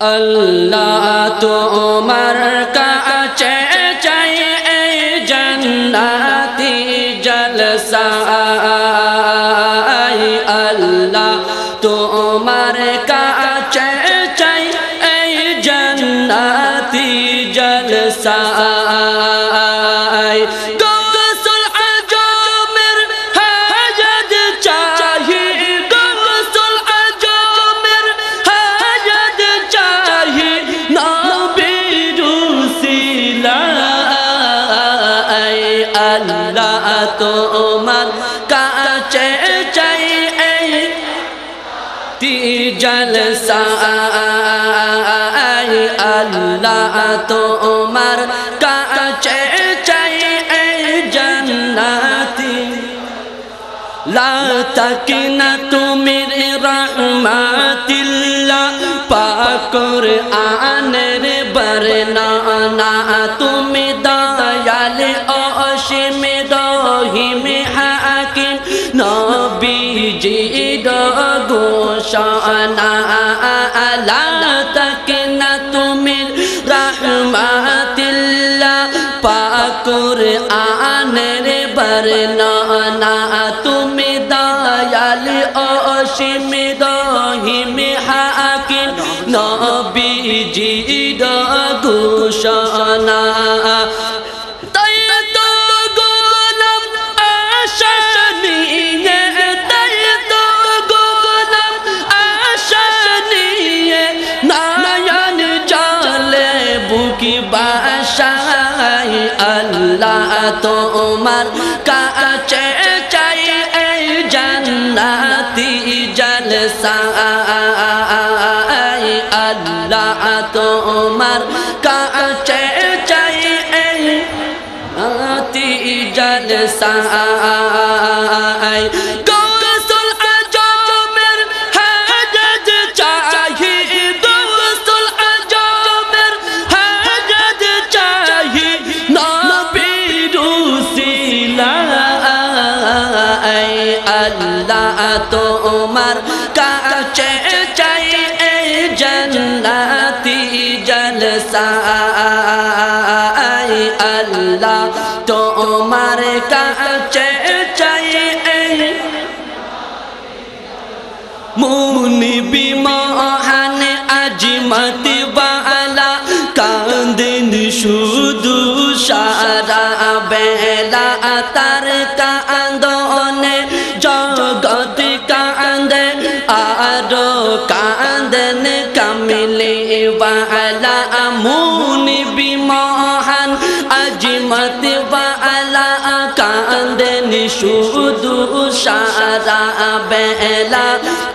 আল্লাহ তোমার কাছে চাই এই জান্নাতি জলসা আল্লাহ তোমার কাছে চাই এই জান্নাতি জলসা আল্লাহ তোমার কাছে চাই এই জলসা আল্লাহ তোমার কাছে চাই এই জান্নাতি লা তাকিনাতু মির রাহমাতিল্লাহ পাক কুরআনের বর্ণনা তুমি দয়াল অসীম রহিম হাকিম নবীজি ঘোষণা লা তাকিনাতু মির রাহমাতিল্লাহ পাক কুরআনের বর্ণনা তুমি দয়াল অসীম রহিম হাকিম নবীজি ঘোষণা আল্লাহ তোমার কাছে চাই এই জান্নাতি জলসা আল্লাহ তোমার কাছে চাই এই জান্নাতি জলসা আল্লাহ তোমার কাছে চাই এই জান্নাতি জলসা আল্লাহ তোমার কাছে চাই এই মুনিবি মহান আজমত বালা কাঁদেন শুধু সারা বেলা তার কান্দনে জগৎ কান্দে আরো কান্দন কামিলে বালা মুনিবি মহান আজমত বালা কাঁদেন শুধু সারা বেলা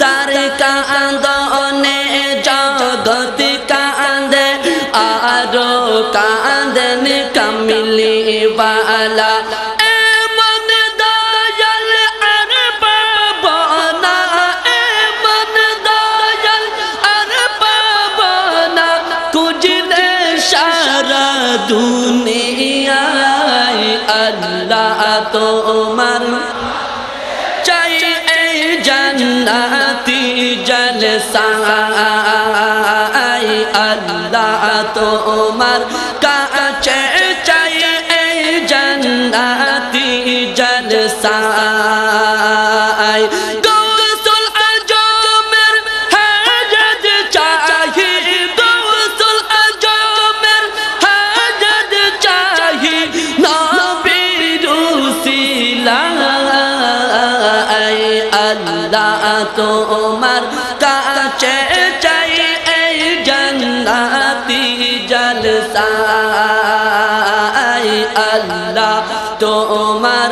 তার কান্দনে জগৎ কান্দে আরো কান্দন কামিলে বালা দুনিয়ায় আল্লাহ তোমার চাই এই জান্নাতি জলসা আল্লাহ তোমার কাছে চাই এই জান্নাতি জলসা আল্লাহ তোমার কাছে চাই এই জান্নাতি জলসা আল্লাহ তোমার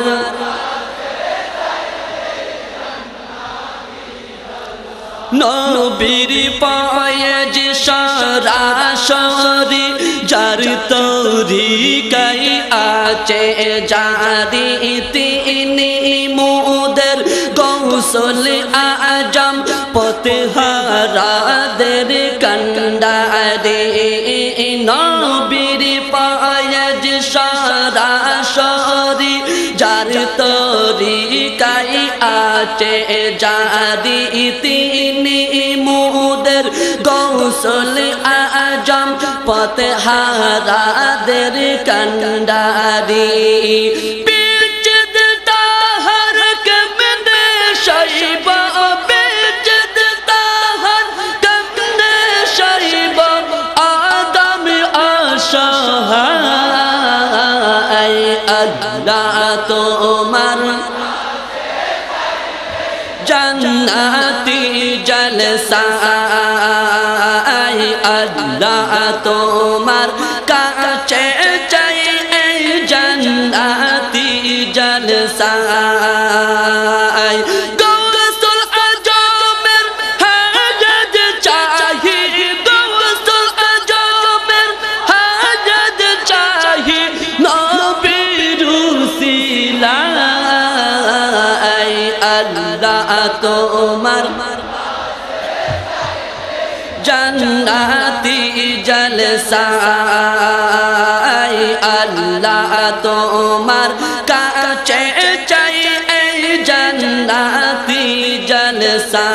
নবীর পায়েজ সরাসরি যার তরিকাই আছে জারি তিনি মুদের গৌসল আজম পথহারাদের কন্ডারে নবীর পায়েজ সরাসরি যার তরিকাই আছে জারি তিনি মুদের আজমের গৌসুল আজম পথে হারাদের কান্ডারি বেজদ তাহার কেমনে সইব বেজদ তাহার কেমনে সইব আদম অসহায় আল্লাহ তোমার জান্নাতি জলসা আল্লাহ তোমার কাছে চাই জান্নাতি জলসা গৌসুল আজমের হাজত চাহি গৌসুল আজমের হাজত চাহি নবীর উসিলায় আল্লাহ তোমার জান্নাতি জলসা আল্লাহ তোমার কাছে চাই জান্নাতি জলসা